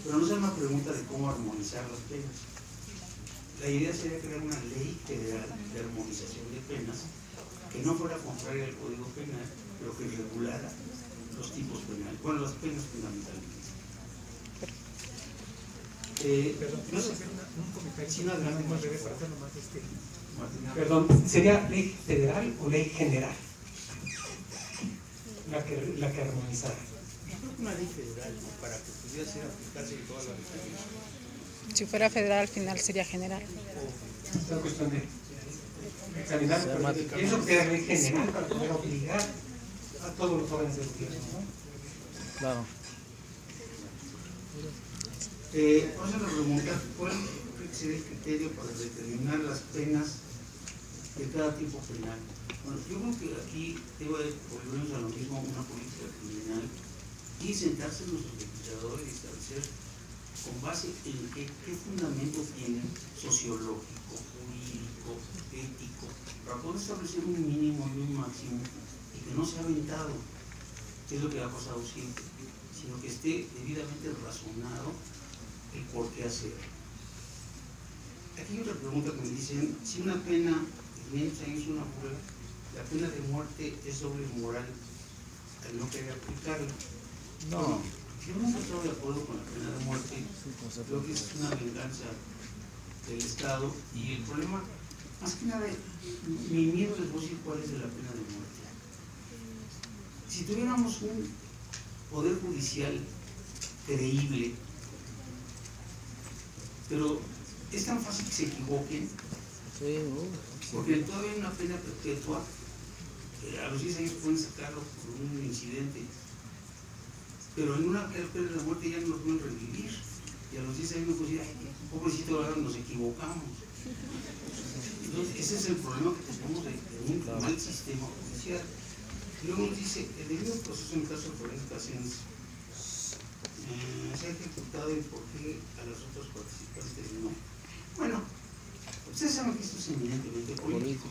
Pero no es una pregunta de cómo armonizar las penas. La idea sería crear una ley federal de armonización de penas que no fuera contraria al Código Penal, pero que regulara los tipos penales, bueno, las penas fundamentalmente. No sé, un comentario. Sí, no, adelante, más breve para hacerlo más Martín. Perdón, ¿sería ley federal o ley general? La que armonizara. Yo creo que una ley federal, ¿no? Para que pudiera ser aplicarse en toda la República. Si fuera federal, al final sería general. Es una cuestión de examinar, pero pienso que era ley general para poder obligar a todos los jóvenes del gobierno, ¿no? Claro. Por eso la pregunta, ¿cuál sería el criterio para determinar las penas de cada tipo penal? Bueno, yo creo que aquí debe volvernos a lo mismo una política criminal y sentarse en nuestros legisladores y establecer con base en qué fundamento tienen sociológico, jurídico, ético, para poder establecer un mínimo y un máximo y que no sea aventado, que es lo que ha pasado siempre, sino que esté debidamente razonado el por qué hacer. Aquí hay otra pregunta que me dicen, si una pena de 500 años es una burla, la pena de muerte es doble moral al no querer aplicarla. No. Bueno, yo nunca estoy de acuerdo con la pena de muerte, creo que es una venganza del Estado y el problema, más que nada, mi miedo les voy a decir cuál es de la pena de muerte. Si tuviéramos un poder judicial creíble, pero es tan fácil que se equivoquen, porque todavía hay una pena perpetua, a los 10 años pueden sacarlo por un incidente, pero en una pena de muerte ya no lo pueden revivir, y a los 10 años pues ya, pobrecito, ahora nos equivocamos. Entonces ese es el problema que tenemos de un mal sistema judicial. Y luego nos dice, el debido proceso en caso de Florence Cassens se ha ejecutado y por qué a los otros participantes no. Bueno, ustedes saben que esto es eminentemente político.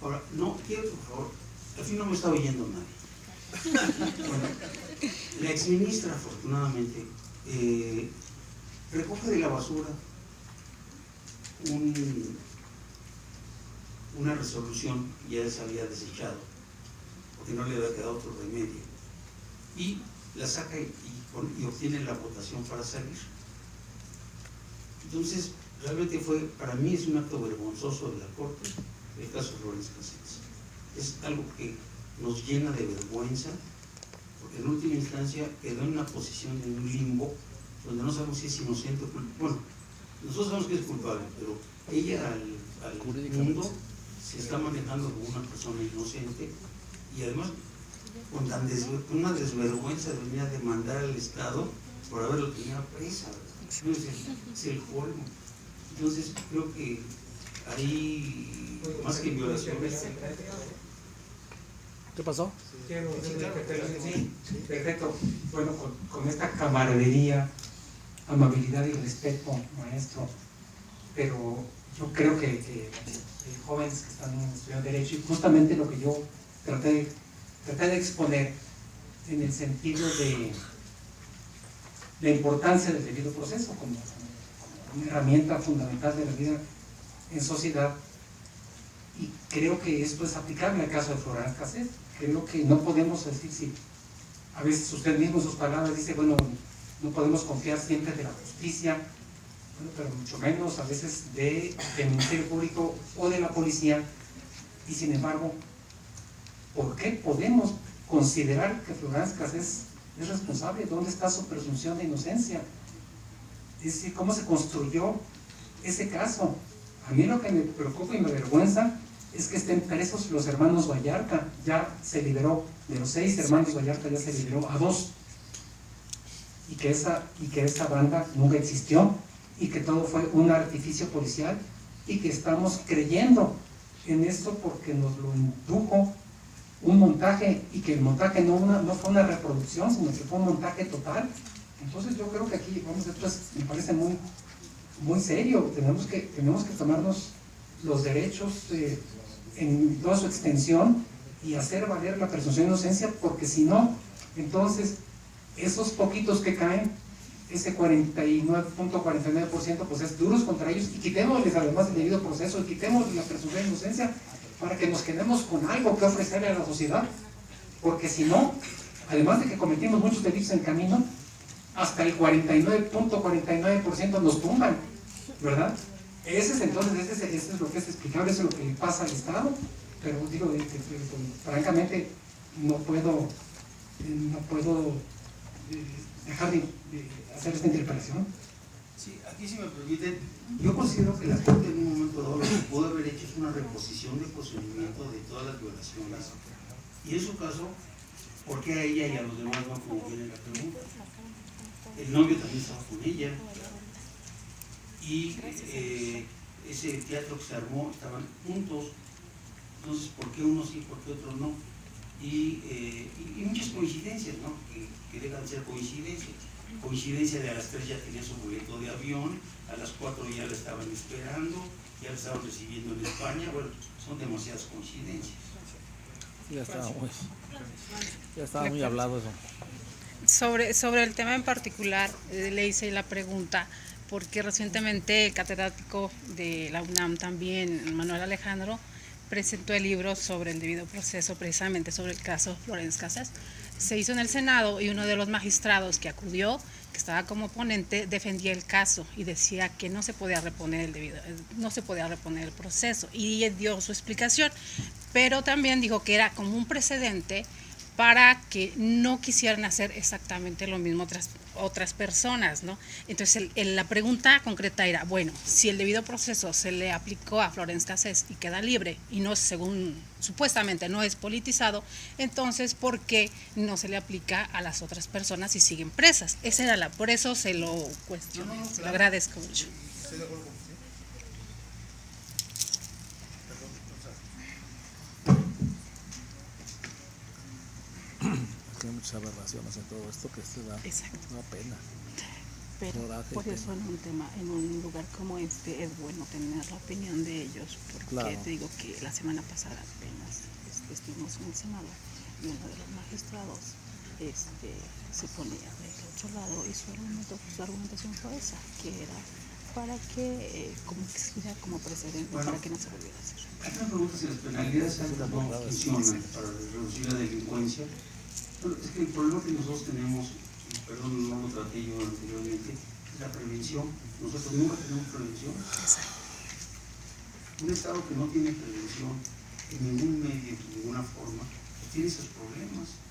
Ahora, no, quiero por favor, al fin no me está oyendo nadie. Bueno, la exministra afortunadamente recoge de la basura una resolución que ya se había desechado, porque no le había quedado otro remedio, y la saca y obtiene la votación para salir. Entonces, realmente para mí es un acto vergonzoso de la Corte, el caso de Florence Cassens. Es algo que nos llena de vergüenza, porque en última instancia quedó en una posición de un limbo, donde no sabemos si es inocente o culpable. Bueno, nosotros sabemos que es culpable, pero ella al mundo se está manejando como una persona inocente, y además con una desvergüenza de venir a demandar al Estado por haberlo tenido presa, ¿verdad? Es el colmo. Entonces creo que ahí, más que violaciones. ¿Qué pasó? Sí, perfecto. Bueno, con esta camaradería, amabilidad y respeto, maestro, pero yo creo que jóvenes que están estudiando Derecho, y justamente lo que yo traté de exponer en el sentido de la importancia del debido proceso como una herramienta fundamental de la vida en sociedad, y creo que esto es aplicable al caso de Florence Cassens. Creo que no podemos decir, si a veces usted mismo en sus palabras dice, bueno, no podemos confiar siempre de la justicia, bueno, pero mucho menos a veces del Ministerio Público o de la policía, y sin embargo, ¿por qué podemos considerar que Florence Cassens es responsable? ¿Dónde está su presunción de inocencia? Es decir, ¿cómo se construyó ese caso? A mí lo que me preocupa y me avergüenza es que estén presos los hermanos Vallarta. Ya se liberó, de los 6 hermanos Vallarta ya se liberó a 2, y que esa banda nunca existió, y que todo fue un artificio policial, y que estamos creyendo en esto porque nos lo indujo un montaje, y que el montaje no fue una reproducción, sino que fue un montaje total. Entonces yo creo que aquí, esto me parece muy, muy serio. Tenemos que tomarnos los derechos en toda su extensión y hacer valer la presunción de inocencia, porque si no, entonces esos poquitos que caen ese 49.49% pues es duros contra ellos y quitémosles además el debido proceso y quitémosles la presunción de inocencia para que nos quedemos con algo que ofrecerle a la sociedad, porque si no, además de que cometimos muchos delitos en camino, hasta el 49.49% nos tumban, ¿verdad? Ese es lo que es explicable, eso es lo que le pasa al Estado, pero digo, francamente no puedo dejar de hacer esta interpelación. Sí, aquí si me permiten, yo considero que la Corte en un momento dado lo que pudo haber hecho es una reposición de procedimiento de todas las violaciones, y en su caso, ¿por qué a ella y a los demás no, como viene la pregunta? El novio también estaba con ella, y ese teatro que se armó estaban juntos, entonces ¿por qué unos sí, por qué otros no? Y muchas coincidencias, ¿no? Que dejan de ser coincidencias. Coincidencia de a las 3 ya tenía su boleto de avión, a las 4 ya la estaban esperando, ya la estaban recibiendo en España. Bueno, son demasiadas coincidencias. Ya estaba muy hablado eso. Sobre el tema en particular, le hice la pregunta porque recientemente el catedrático de la UNAM también, Manuel Alejandro, presentó el libro sobre el debido proceso, precisamente sobre el caso Florence Cassés. Se hizo en el Senado y uno de los magistrados que acudió, que estaba como ponente, defendía el caso y decía que no se podía reponer el proceso, y dio su explicación, pero también dijo que era como un precedente para que no quisieran hacer exactamente lo mismo otras personas, ¿no? Entonces la pregunta concreta era, bueno, si el debido proceso se le aplicó a Florence Cassés y queda libre y no, según supuestamente no es politizado, entonces ¿por qué no se le aplica a las otras personas y siguen presas? Esa era por eso se lo cuestioné, No, claro. Se lo agradezco mucho. Estoy de acuerdo con usted. Hay muchas aberraciones en todo esto que se da una pena. Pero por eso en un lugar como este es bueno tener la opinión de ellos, porque claro. Te digo que la semana pasada apenas estuvimos en el Senado y uno de los magistrados se ponía del otro lado y su argumentación fue esa, que era para que como precedente, bueno, para que no se volviera a hacer. Hay una pregunta si las penalidades altas no funcionan para reducir la delincuencia. Bueno, es que el problema que nosotros tenemos, perdón, no lo traté yo anteriormente, es la prevención. Nosotros nunca tenemos prevención. Un Estado que no tiene prevención en ningún medio, de ninguna forma, tiene esos problemas.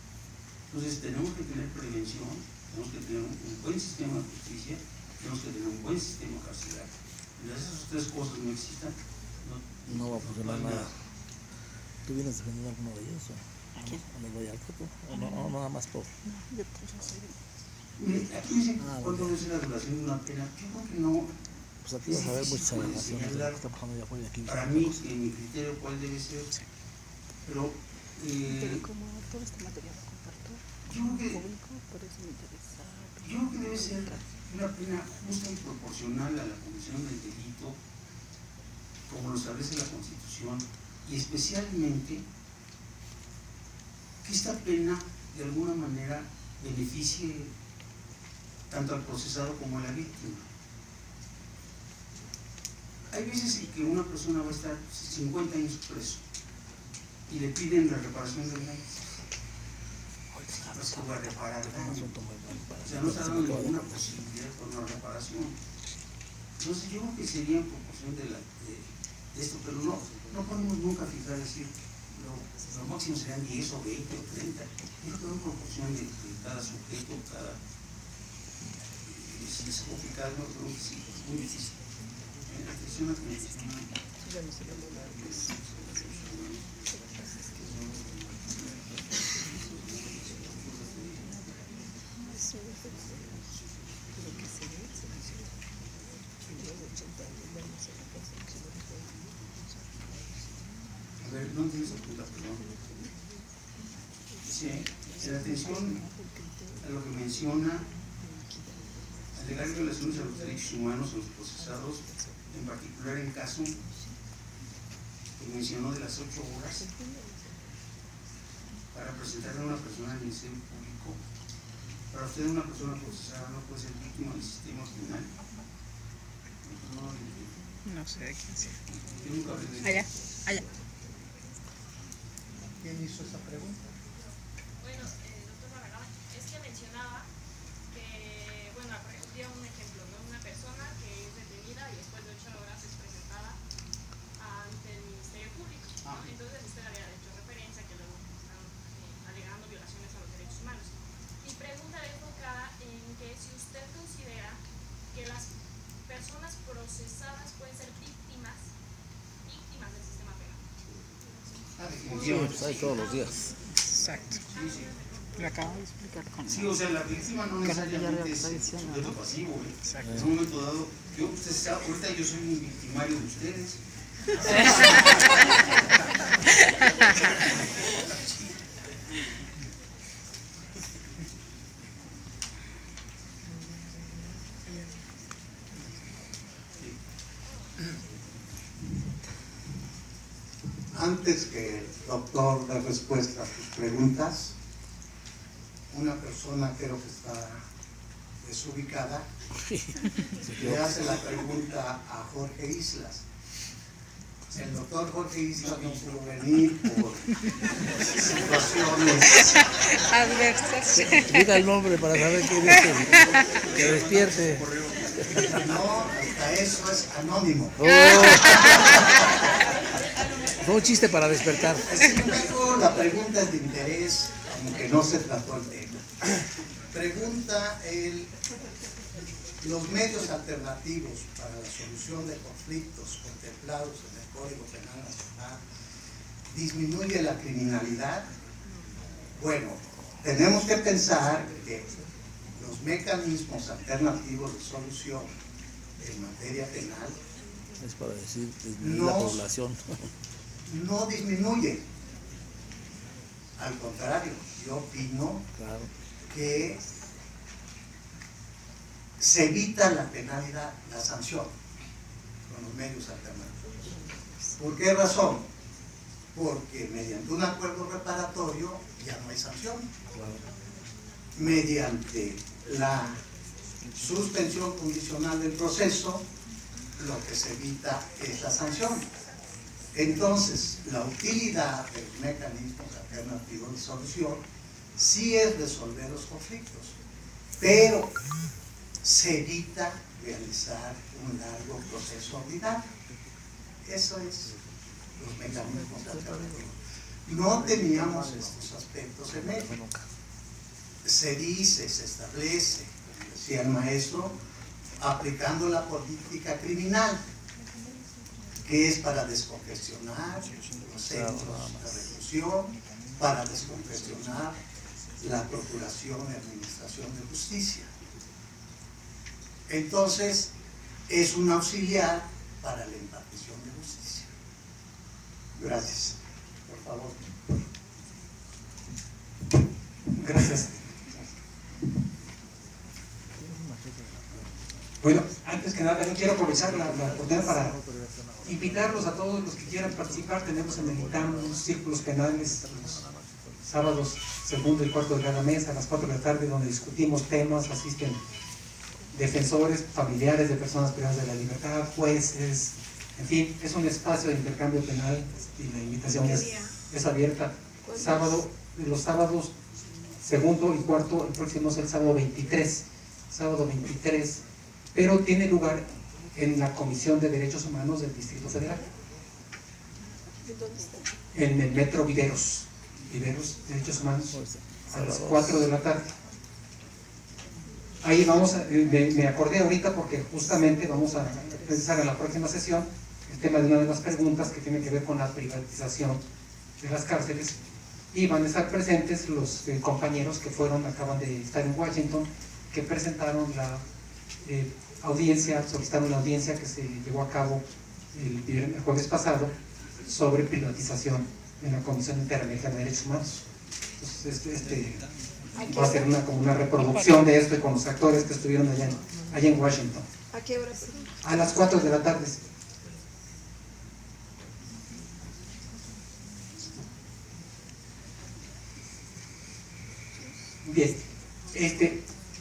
Entonces tenemos que tener prevención, tenemos que tener un buen sistema de justicia, tenemos que tener un buen sistema carcelario. Mientras esas tres cosas no existan, no va a funcionar nada. ¿Tú vienes defendiendo alguno de ellos? ¿A quién? ¿A los Vallarta tú? ¿O no, nada más por...? No, yo soy de... Mire, aquí dicen cuándo es la duración de una pena. Yo creo que no. Pues aquí vas a ver muchas aberraciones de lo que está pasando allá afuera y aquí. Para mí, en mi criterio, cuál debe ser. Pero como todo este material lo comparto yo creo que público, por eso me interesa. Yo creo que debe ser una pena justa y proporcional a la comisión del delito, como lo establece la Constitución, y especialmente que esta pena de alguna manera beneficie tanto al procesado como a la víctima. Hay veces en que una persona va a estar 50 años preso y le piden la reparación del daño. Es que va a reparar daño. O sea, no está dando ninguna posibilidad por una reparación. Entonces yo creo que sería en proporción de esto, pero no podemos nunca fijar, decir, lo máximo serían 10 o 20 o 30. Yo creo que en proporción de cada sujeto, cada... Es complicado, yo creo que sí, es muy difícil. Atención a que a ver, no tienes apunta, perdón. Sí, en atención a lo que menciona, alegar violaciones a los derechos humanos a los procesados, en particular en caso que mencionó de las 8 horas para presentarle a una persona al Ministerio Público Para usted una persona procesada no puede ser víctima del sistema criminal. No, No sé de quién sea. yo nunca hablé de eso. Allá, allá. ¿Quién hizo esa pregunta? Bueno, doctor Barragán, es que mencionaba que, bueno, dio un ejemplo, ¿no? Una persona que es detenida y después de 8 horas es presentada ante el Ministerio Público, ¿no? Entonces usted había hecho referencia que luego están alegando violaciones a los derechos humanos. Mi pregunta es enfocada en que si usted considera que las personas procesadas pueden ser víctimas del sistema penal. Sí, pues hay todos los días. Exacto. Sí, sí. Lo acabo de explicar con Sí, o sea, la víctima no necesariamente es el sujeto pasivo, ¿eh? Exacto. En un momento dado, usted sabe, ahorita yo soy un victimario de ustedes. Antes que el doctor dé respuesta a sus preguntas, una persona creo que está desubicada, le hace la pregunta a Jorge Islas. El doctor Jorge Islas no pudo venir por situaciones. Adversas. Diga el nombre para saber quién es que despierte. No, hasta eso es anónimo. Oh. Fue un chiste para despertar. Sin embargo, la pregunta es de interés, aunque no se trató el tema. Pregunta los medios alternativos para la solución de conflictos contemplados en el Código Penal Nacional disminuye la criminalidad. Bueno, tenemos que pensar que los mecanismos alternativos de solución en materia penal Es para decir disminuir la población. no disminuye. Al contrario, yo opino Claro. que se evita la penalidad, la sanción, con los medios alternativos. ¿Por qué razón? Porque mediante un acuerdo reparatorio ya no hay sanción. Mediante la suspensión condicional del proceso, lo que se evita es la sanción. Entonces, la utilidad de los mecanismos alternativos de solución sí es resolver los conflictos, pero se evita realizar un largo proceso ordinario. Eso es los mecanismos alternativos. No teníamos estos aspectos en medio. Se dice, se establece, como decía el maestro, aplicando la política criminal, que es para descongestionar los centros de reclusión, para descongestionar la procuración y administración de justicia. Entonces, es un auxiliar para la impartición de justicia. Gracias. Por favor. Gracias. Bueno, antes que nada, yo quiero aprovechar la oportunidad para invitarlos a todos los que quieran participar. Tenemos en el INTAM unos círculos penales los sábados, segundo y cuarto de cada mes, a las 4 de la tarde, donde discutimos temas, asisten defensores, familiares de personas privadas de la libertad, jueces, en fin, es un espacio de intercambio penal y la invitación es abierta. Los sábados, segundo y cuarto, el próximo es el sábado 23, pero tiene lugar en la Comisión de Derechos Humanos del Distrito Federal. En el Metro Viveros, Derechos Humanos, a las 4 de la tarde. Ahí me acordé ahorita porque justamente vamos a pensar en la próxima sesión el tema de una de las preguntas que tiene que ver con la privatización de las cárceles, y van a estar presentes los compañeros que acaban de estar en Washington, que presentaron solicitaron la audiencia que se llevó a cabo el jueves pasado sobre privatización en la Comisión Interamericana de Derechos Humanos. Entonces, va a ser como una reproducción de esto con los actores que estuvieron allá en Washington. ¿A qué hora? A las 4 de la tarde. Bien,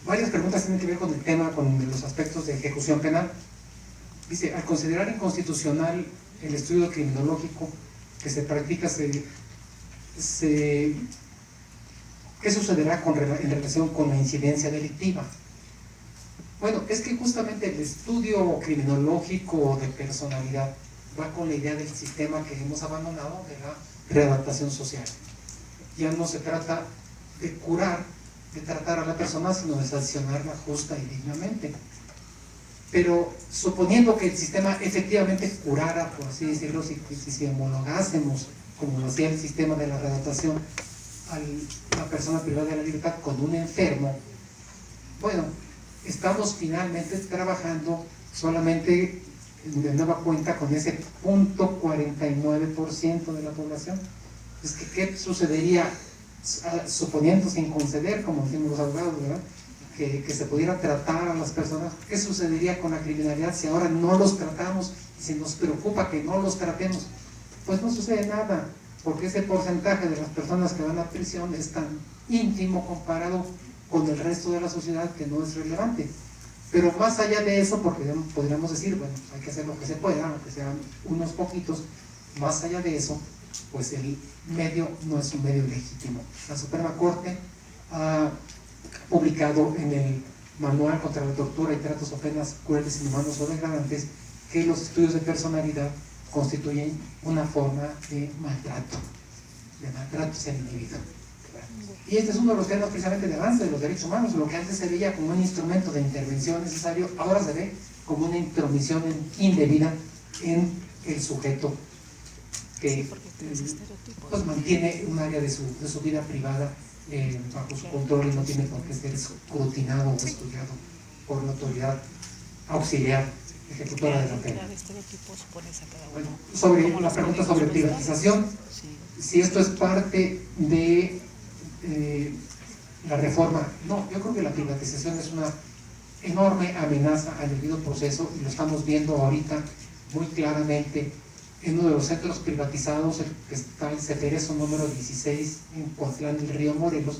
Varias preguntas tienen que ver con el tema, con los aspectos de ejecución penal. Dice, al considerar inconstitucional el estudio criminológico que se practica, ¿qué sucederá en relación con la incidencia delictiva? Bueno, es que justamente el estudio criminológico de personalidad va con la idea del sistema que hemos abandonado de la readaptación social. Ya no se trata de curar, de tratar a la persona, sino de sancionarla justa y dignamente. Pero suponiendo que el sistema efectivamente curara, por así decirlo, si homologásemos, como lo hacía el sistema de la readaptación, a la persona privada de la libertad con un enfermo, bueno, estamos finalmente trabajando solamente de nueva cuenta con ese 0.49% de la población. Es que, ¿qué sucedería, suponiendo sin conceder, como decimos los abogados, ¿verdad?, que se pudiera tratar a las personas? ¿Qué sucedería con la criminalidad si ahora no los tratamos y si nos preocupa que no los tratemos? Pues no sucede nada, porque ese porcentaje de las personas que van a prisión es tan ínfimo comparado con el resto de la sociedad que no es relevante. Pero más allá de eso, porque podríamos decir, bueno, hay que hacer lo que se pueda, aunque sean unos poquitos, más allá de eso, pues el medio no es un medio legítimo. La Suprema Corte ha publicado en el Manual contra la Tortura y Tratos o Penas Crueles, Inhumanos o Degradantes que los estudios de personalidad constituyen una forma de maltrato hacia el individuo. Y este es uno de los temas precisamente de avance de los derechos humanos. Lo que antes se veía como un instrumento de intervención necesario, ahora se ve como una intromisión indebida en el sujeto que pues mantiene un área de su vida privada bajo su control y no tiene por qué ser escrutinado o estudiado por la autoridad auxiliar ejecutora de la pena. Bueno, sobre la pregunta sobre privatización, si esto es parte de la reforma, no, yo creo que la privatización es una enorme amenaza al debido proceso y lo estamos viendo ahorita muy claramente en uno de los centros privatizados, que está el Ceferezo número 16 en Coatlán del Río, Morelos,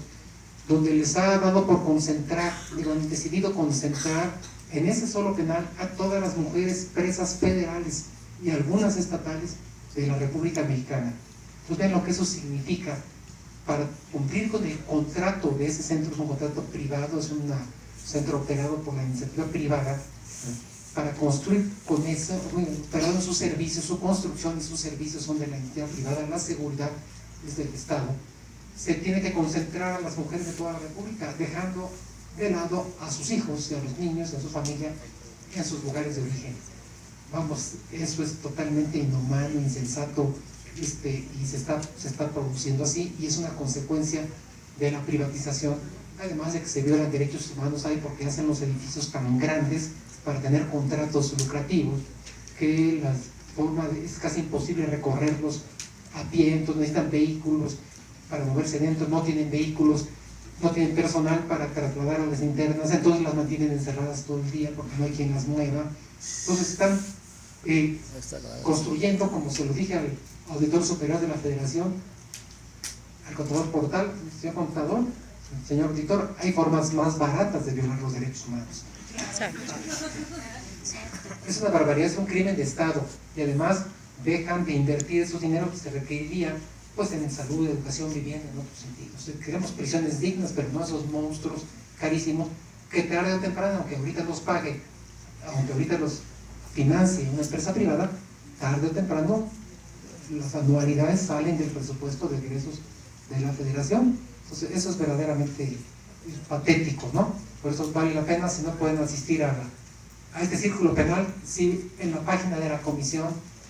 donde les ha dado por concentrar, han decidido concentrar en ese solo penal a todas las mujeres presas federales y algunas estatales de la República Mexicana. Pues ven lo que eso significa. Para cumplir con el contrato de ese centro, es un contrato privado, es un centro operado por la iniciativa privada, para construir con eso, operando sus servicios, su construcción y sus servicios son de la entidad privada, la seguridad es del Estado. Se tiene que concentrar a las mujeres de toda la República, dejando de lado a sus hijos y a los niños, a su familia, en sus lugares de origen. Vamos, eso es totalmente inhumano, insensato, y se está produciendo así, y es una consecuencia de la privatización, además de que se violan derechos humanos ahí porque hacen los edificios tan grandes para tener contratos lucrativos que es casi imposible recorrerlos a pie, entonces necesitan vehículos para moverse dentro, no tienen vehículos, no tienen personal para trasladar a las internas, entonces las mantienen encerradas todo el día porque no hay quien las mueva. Entonces están construyendo, como se lo dije al auditor superior de la Federación, al contador Portal, señor contador, señor auditor, hay formas más baratas de violar los derechos humanos. Es una barbaridad, es un crimen de Estado, y además dejan de invertir esos dineros que se requerirían pues en salud, educación, vivienda, en otros sentidos. Queremos prisiones dignas, pero no esos monstruos carísimos que tarde o temprano, aunque ahorita los pague, aunque ahorita los financie una empresa privada, tarde o temprano las anualidades salen del presupuesto de egresos de la Federación. Entonces eso es verdaderamente patético, ¿no? Por eso vale la pena, si no pueden asistir a este círculo penal, sí, en la página de la Comisión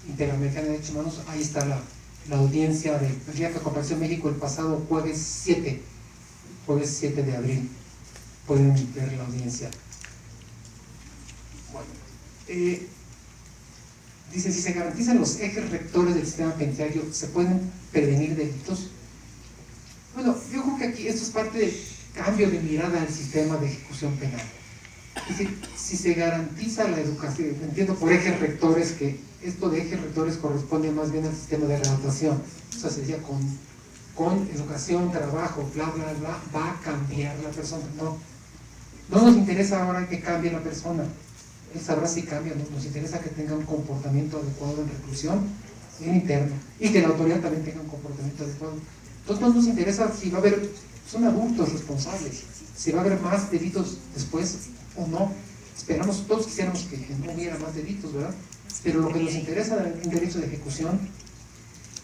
Interamericana de Derechos Humanos, ahí está la audiencia del Día de Comparación México el pasado jueves 7 de abril. Pueden ver la audiencia. Bueno, dice, si se garantizan los ejes rectores del sistema penitenciario, ¿se pueden prevenir delitos? Bueno, yo creo que aquí esto es parte del cambio de mirada al sistema de ejecución penal. Es decir, si se garantiza la educación, entiendo por ejes rectores que esto de ejes rectores corresponde más bien al sistema de readaptación, o sea, sería con educación, trabajo, bla, bla, bla, va a cambiar la persona. No, no nos interesa ahora que cambie la persona. Él sabrá si cambia, ¿no? Nos interesa que tenga un comportamiento adecuado en reclusión, en interno, y que la autoridad también tenga un comportamiento adecuado. Entonces no nos interesa si va a haber, son adultos responsables, si va a haber más delitos después o no. Esperamos, todos quisiéramos que no hubiera más delitos, ¿verdad? Pero lo que nos interesa en derecho de ejecución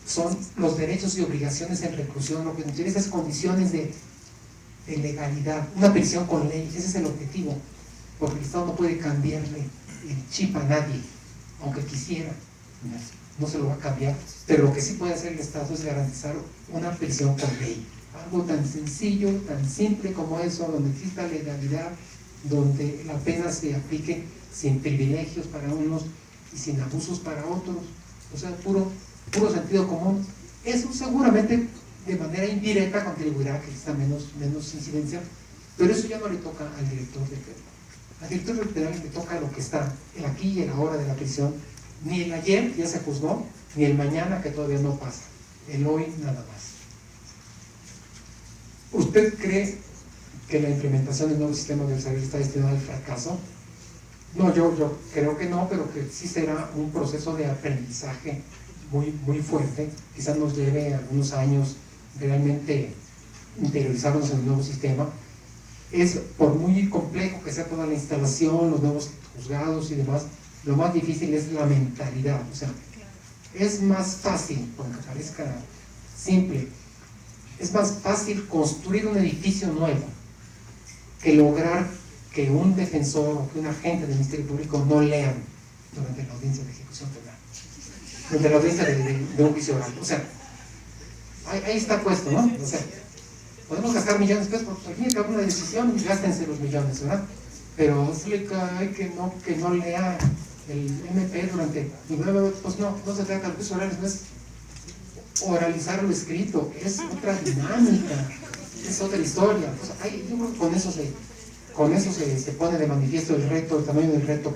son los derechos y obligaciones en reclusión. Lo que nos interesa es condiciones de legalidad, una prisión con ley. Ese es el objetivo, porque el Estado no puede cambiarle el chip a nadie, aunque quisiera, no se lo va a cambiar. Pero lo que sí puede hacer el Estado es garantizar una prisión con ley, algo tan sencillo, tan simple como eso, donde exista legalidad, donde la pena se aplique sin privilegios para unos y sin abusos para otros, o sea, puro sentido común. Eso seguramente de manera indirecta contribuirá a que exista menos incidencia, pero eso ya no le toca al director de penal. Al director de penal le toca lo que está, el aquí y el ahora de la prisión. Ni el ayer ya se juzgó, ni el mañana que todavía no pasa, el hoy nada más. ¿Usted cree que la implementación del nuevo sistema de saber está destinada al fracaso? No, yo creo que no, pero que sí será un proceso de aprendizaje muy fuerte. Quizás nos lleve algunos años realmente interiorizarnos en el nuevo sistema. Es, por muy complejo que sea toda la instalación, los nuevos juzgados y demás, lo más difícil es la mentalidad. O sea, es más fácil, aunque parezca simple, es más fácil construir un edificio nuevo que lograr que un defensor o que un agente del Ministerio Público no lean durante la audiencia de ejecución penal, durante la audiencia de un juicio oral. O sea, ahí está puesto, ¿no? O sea, podemos gastar millones de pesos, porque al fin y al cabo una decisión y gástense los millones, ¿verdad? Pero hay que no lea el MP durante, pues no se trata de juicios orales, no es oralizar lo escrito, es otra dinámica, es otra historia. O sea, yo creo que con eso se pone de manifiesto el reto, el tamaño del reto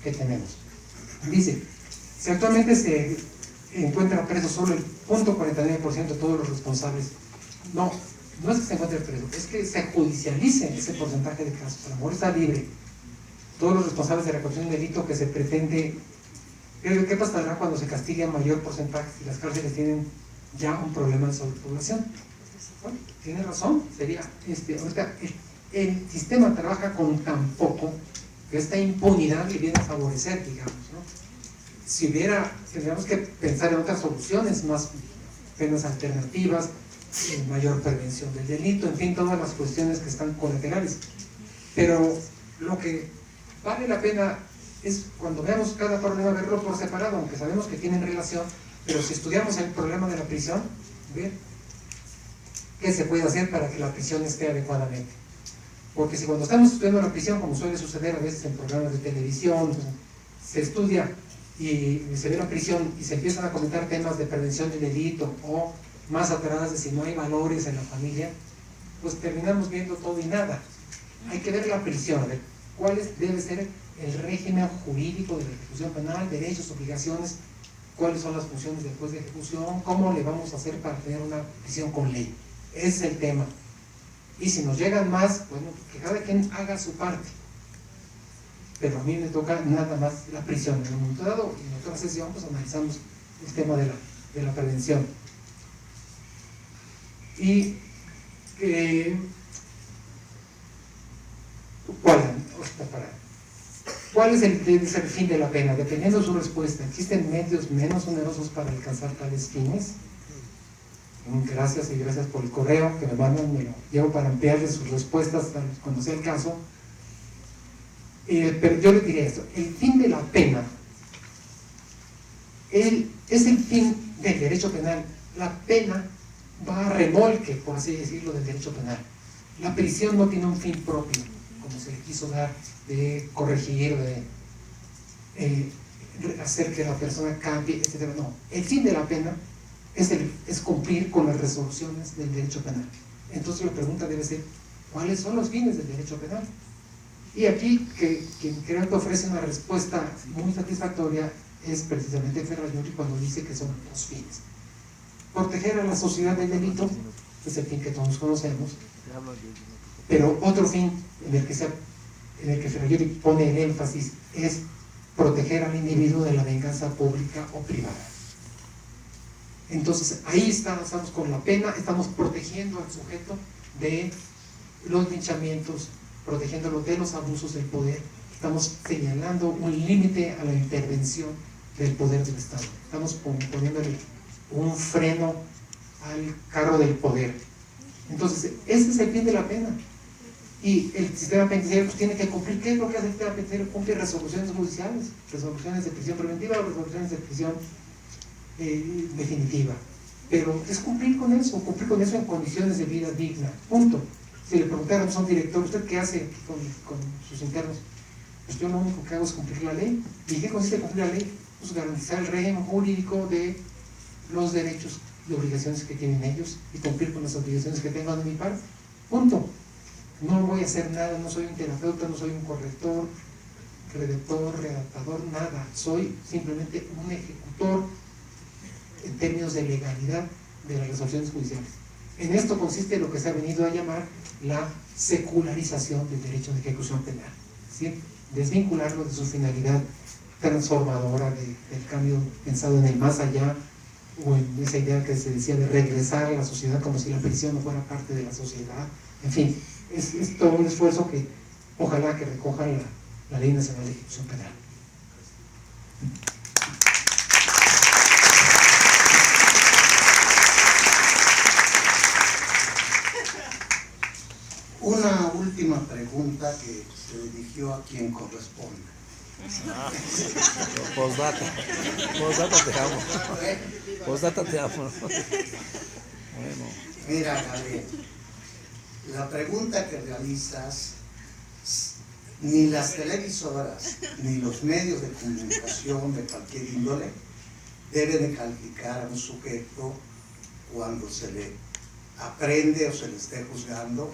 que tenemos. Dice, si actualmente se encuentra preso solo el 0.49% de todos los responsables, no es que se encuentre preso, es que se judicialice ese porcentaje de casos. A lo mejor está libre todos los responsables de la comisión de delito que se pretende. ¿Qué pasará cuando se castigue a mayor porcentaje si las cárceles tienen ya un problema de sobrepoblación? Bueno, tiene razón, sería ahorita el sistema trabaja con tan poco que esta impunidad le viene a favorecer, digamos, ¿no? Si tendríamos que pensar en otras soluciones, más penas alternativas, mayor prevención del delito, en fin, todas las cuestiones que están colaterales. Pero lo que vale la pena es, cuando veamos cada problema, verlo por separado, aunque sabemos que tienen relación, pero si estudiamos el problema de la prisión, ver qué se puede hacer para que la prisión esté adecuadamente. Porque si cuando estamos estudiando la prisión, como suele suceder a veces en programas de televisión, se estudia y se ve la prisión y se empiezan a comentar temas de prevención del delito, o más atrás de si no hay valores en la familia, pues terminamos viendo todo y nada. Hay que ver la prisión, a ver cuál debe ser el régimen jurídico de la ejecución penal, derechos, obligaciones, cuáles son las funciones del juez de ejecución, cómo le vamos a hacer para tener una prisión con ley. Ese es el tema. Y si nos llegan más, bueno, que cada quien haga su parte. Pero a mí me toca nada más la prisión. En un momento dado, en otra sesión, pues analizamos el tema de la prevención. Y ¿cuál es el fin de la pena? Dependiendo de su respuesta, ¿existen medios menos onerosos para alcanzar tales fines? Gracias y gracias por el correo que me mandan, me lo llevo para ampliarles sus respuestas cuando sea el caso. Pero yo les diré esto: el fin de la pena es el fin del derecho penal. La pena va a remolque, por así decirlo, del derecho penal. La prisión no tiene un fin propio, como se le quiso dar, de corregir, de hacer que la persona cambie, etc. No, el fin de la pena es cumplir con las resoluciones del derecho penal. Entonces la pregunta debe ser, ¿cuáles son los fines del derecho penal? Y aquí quien creo que ofrece una respuesta muy satisfactoria es precisamente Ferrayoli, cuando dice que son dos fines. proteger a la sociedad del delito, que es el fin que todos conocemos, pero otro fin en el que Ferrayoli pone el énfasis es proteger al individuo de la venganza pública o privada. Entonces ahí estamos con la pena, estamos protegiendo al sujeto de los linchamientos, protegiéndolo de los abusos del poder, estamos señalando un límite a la intervención del poder del Estado, estamos poniéndole un freno al carro del poder. Entonces ese es el fin de la pena, y el sistema penitenciario pues tiene que cumplir. ¿Qué es lo que hace el sistema penitenciario? Cumple resoluciones judiciales, resoluciones de prisión preventiva o resoluciones de prisión definitiva, pero es cumplir con eso en condiciones de vida digna, punto. Si le preguntaron a un director, ¿usted qué hace con sus internos? Pues yo lo único que hago es cumplir la ley. ¿Y qué consiste cumplir la ley? Pues garantizar el régimen jurídico de los derechos y obligaciones que tienen ellos y cumplir con las obligaciones que tengan de mi parte, punto. No voy a hacer nada, no soy un terapeuta, no soy un corrector, redactor, redactador, nada, soy simplemente un ejecutor en términos de legalidad de las resoluciones judiciales. En esto consiste lo que se ha venido a llamar la secularización del derecho de ejecución penal, ¿sí? Desvincularlo de su finalidad transformadora del cambio pensado en el más allá, o en esa idea que se decía de regresar a la sociedad como si la prisión no fuera parte de la sociedad. En fin, es todo un esfuerzo que ojalá que recoja la Ley Nacional de Ejecución Penal. Una última pregunta que se dirigió a quien corresponde. Postdata te amo. Postdata te amo. Bueno. Mira, Gabriel, la pregunta que realizas, ni las televisoras ni los medios de comunicación de cualquier índole deben de calificar a un sujeto cuando se le aprende o se le esté juzgando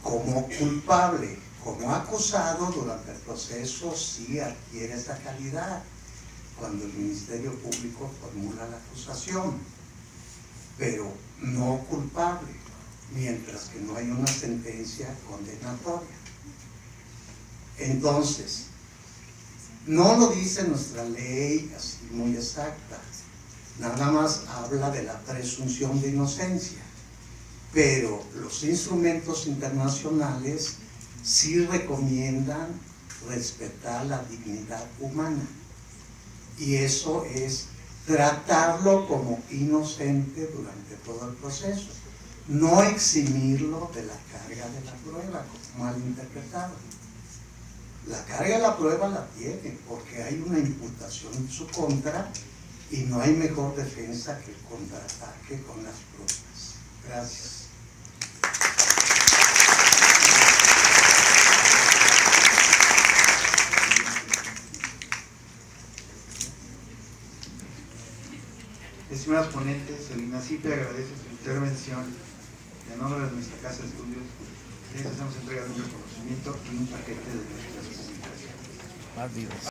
como culpable. Como acusado durante el proceso sí adquiere esa calidad cuando el Ministerio Público formula la acusación, pero no culpable, mientras que no hay una sentencia condenatoria. Entonces, no lo dice nuestra ley así muy exacta, nada más habla de la presunción de inocencia, pero los instrumentos internacionales sí recomiendan respetar la dignidad humana, y eso es tratarlo como inocente durante todo el proceso, no eximirlo de la carga de la prueba, como mal interpretado. La carga de la prueba la tiene, porque hay una imputación en su contra, y no hay mejor defensa que el contraataque con las pruebas. Gracias. Estimados ponentes, el INACIPE agradece su intervención en nombre de nuestra Casa de Estudios. Les hacemos entrega de un reconocimiento y un paquete de nuestras publicaciones. Adiós.